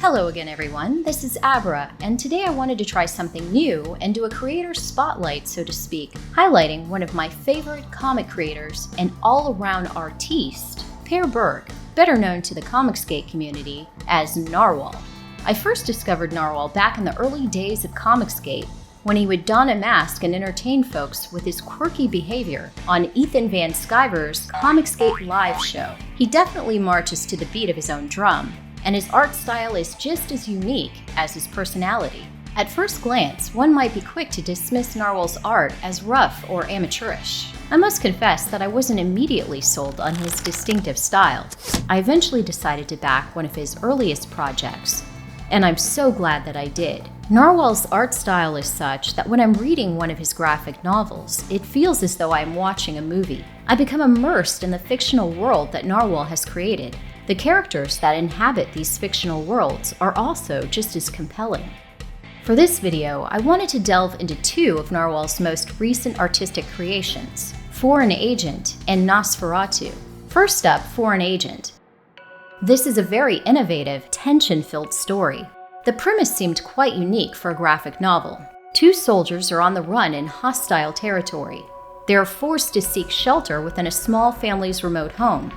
Hello again, everyone. This is Abra, and today I wanted to try something new and do a creator spotlight, so to speak, highlighting one of my favorite comic creators and all-around artiste, Per Berg, better known to the comicsgate community as Narwhal. I first discovered Narwhal back in the early days of comicsgate, when he would don a mask and entertain folks with his quirky behavior on Ethan Van Sciver's Comicsgate live show. He definitely marches to the beat of his own drum, and his art style is just as unique as his personality. At first glance, one might be quick to dismiss Narwhal's art as rough or amateurish. I must confess that I wasn't immediately sold on his distinctive style. I eventually decided to back one of his earliest projects, and I'm so glad that I did. Narwhal's art style is such that when I'm reading one of his graphic novels, it feels as though I'm watching a movie. I become immersed in the fictional world that Narwhal has created. The characters that inhabit these fictional worlds are also just as compelling. For this video, I wanted to delve into two of Narwhal's most recent artistic creations, Foreign Agent and Nosferatu. First up, Foreign Agent. This is a very innovative, tension-filled story. The premise seemed quite unique for a graphic novel. Two soldiers are on the run in hostile territory. They are forced to seek shelter within a small family's remote home.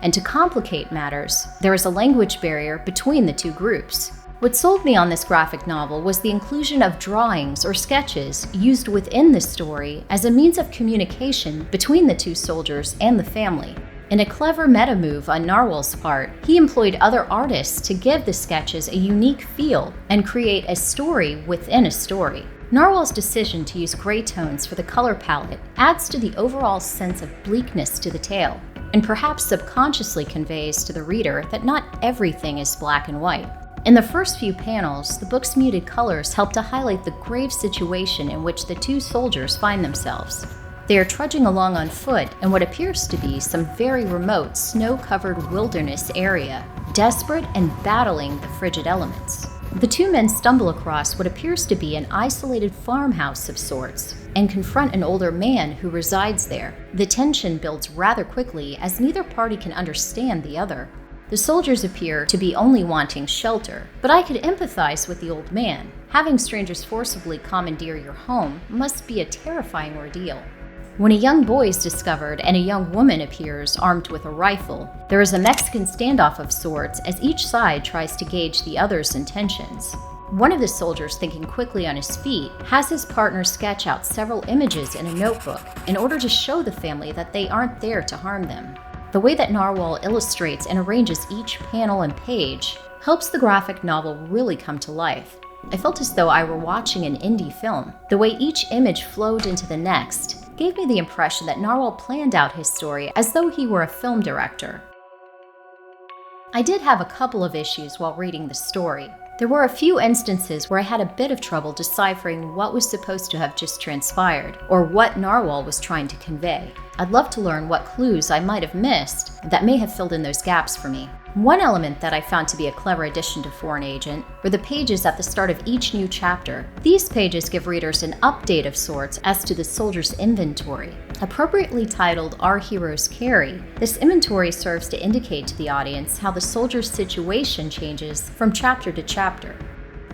And to complicate matters, there is a language barrier between the two groups. What sold me on this graphic novel was the inclusion of drawings or sketches used within the story as a means of communication between the two soldiers and the family. In a clever meta move on Narwhal's part, he employed other artists to give the sketches a unique feel and create a story within a story. Narwhal's decision to use gray tones for the color palette adds to the overall sense of bleakness to the tale, and perhaps subconsciously conveys to the reader that not everything is black and white. In the first few panels, the book's muted colors help to highlight the grave situation in which the two soldiers find themselves. They are trudging along on foot in what appears to be some very remote, snow-covered wilderness area, desperate and battling the frigid elements. The two men stumble across what appears to be an isolated farmhouse of sorts and confront an older man who resides there. The tension builds rather quickly as neither party can understand the other. The soldiers appear to be only wanting shelter, but I could empathize with the old man. Having strangers forcibly commandeer your home must be a terrifying ordeal. When a young boy is discovered and a young woman appears armed with a rifle, there is a Mexican standoff of sorts as each side tries to gauge the other's intentions. One of the soldiers, thinking quickly on his feet, has his partner sketch out several images in a notebook in order to show the family that they aren't there to harm them. The way that Narwhal illustrates and arranges each panel and page helps the graphic novel really come to life. I felt as though I were watching an indie film. The way each image flowed into the next gave me the impression that Narwhal planned out his story as though he were a film director. I did have a couple of issues while reading the story. There were a few instances where I had a bit of trouble deciphering what was supposed to have just transpired, or what Narwhal was trying to convey. I'd love to learn what clues I might have missed that may have filled in those gaps for me. One element that I found to be a clever addition to Foreign Agent were the pages at the start of each new chapter. These pages give readers an update of sorts as to the soldier's inventory. Appropriately titled Our Heroes Carry, this inventory serves to indicate to the audience how the soldier's situation changes from chapter to chapter.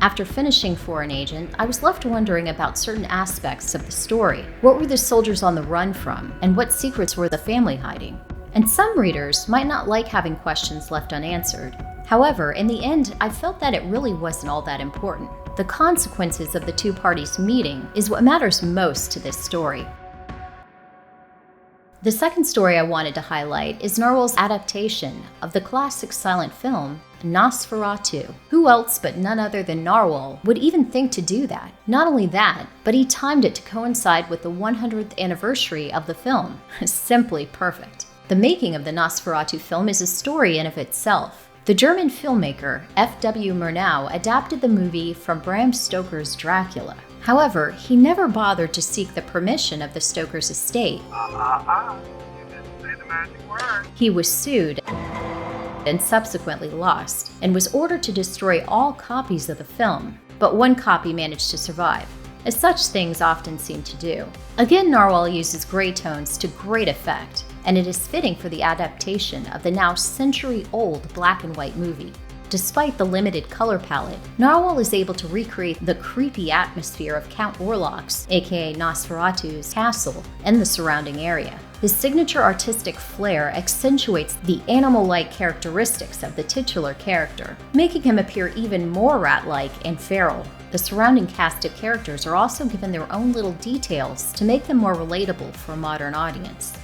After finishing Foreign Agent, I was left wondering about certain aspects of the story. What were the soldiers on the run from, and what secrets were the family hiding? And some readers might not like having questions left unanswered. However, in the end, I felt that it really wasn't all that important. The consequences of the two parties meeting is what matters most to this story. The second story I wanted to highlight is Narwhal's adaptation of the classic silent film Nosferatu. Who else but none other than Narwhal would even think to do that? Not only that, but he timed it to coincide with the 100th anniversary of the film. Simply perfect. The making of the Nosferatu film is a story in of itself. The German filmmaker F.W. Murnau adapted the movie from Bram Stoker's Dracula. However, he never bothered to seek the permission of the Stoker's estate. You didn't say the magic word. He was sued and subsequently lost, and was ordered to destroy all copies of the film, but one copy managed to survive, as such things often seem to do. Again, Narwhal uses gray tones to great effect, and it is fitting for the adaptation of the now century-old black and white movie. Despite the limited color palette, Narwhal is able to recreate the creepy atmosphere of Count Orlok's, aka Nosferatu's, castle and the surrounding area. His signature artistic flair accentuates the animal-like characteristics of the titular character, making him appear even more rat-like and feral. The surrounding cast of characters are also given their own little details to make them more relatable for a modern audience.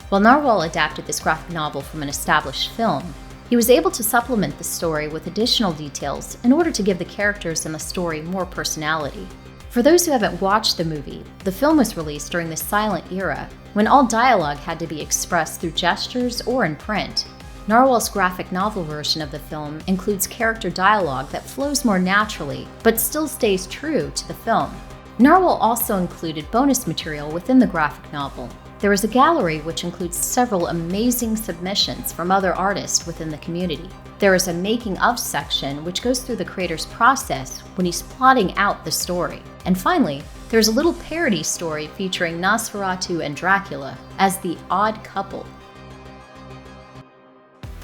While Narwhal adapted this graphic novel from an established film, he was able to supplement the story with additional details in order to give the characters in the story more personality. For those who haven't watched the movie, the film was released during the silent era, when all dialogue had to be expressed through gestures or in print. Narwhal's graphic novel version of the film includes character dialogue that flows more naturally, but still stays true to the film. Narwhal also included bonus material within the graphic novel. There is a gallery which includes several amazing submissions from other artists within the community. There is a making of section which goes through the creator's process when he's plotting out the story. And finally, there's a little parody story featuring Nosferatu and Dracula as the odd couple.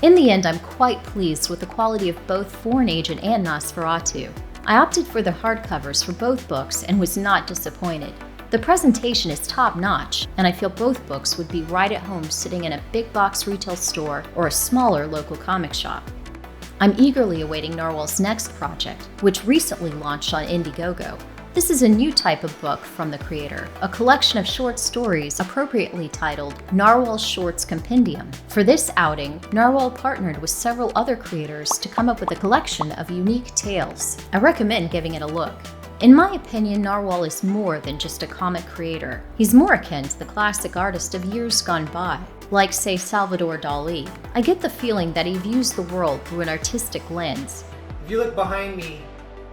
In the end, I'm quite pleased with the quality of both Foreign Agent and Nosferatu. I opted for the hardcovers for both books and was not disappointed. The presentation is top-notch, and I feel both books would be right at home sitting in a big box retail store or a smaller local comic shop. I'm eagerly awaiting Narwhal's next project, which recently launched on IndieGoGo. This is a new type of book from the creator, a collection of short stories appropriately titled Narwhal Shorts Compendium. For this outing, Narwhal partnered with several other creators to come up with a collection of unique tales. I recommend giving it a look. In my opinion, Narwhal is more than just a comic creator. He's more akin to the classic artist of years gone by, like, say, Salvador Dali. I get the feeling that he views the world through an artistic lens. If you look behind me,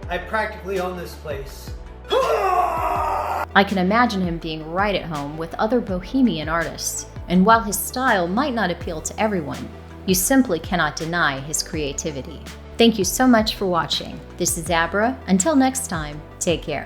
I practically own this place. I can imagine him being right at home with other bohemian artists, and while his style might not appeal to everyone, you simply cannot deny his creativity. Thank you so much for watching. This is Abra. Until next time, take care.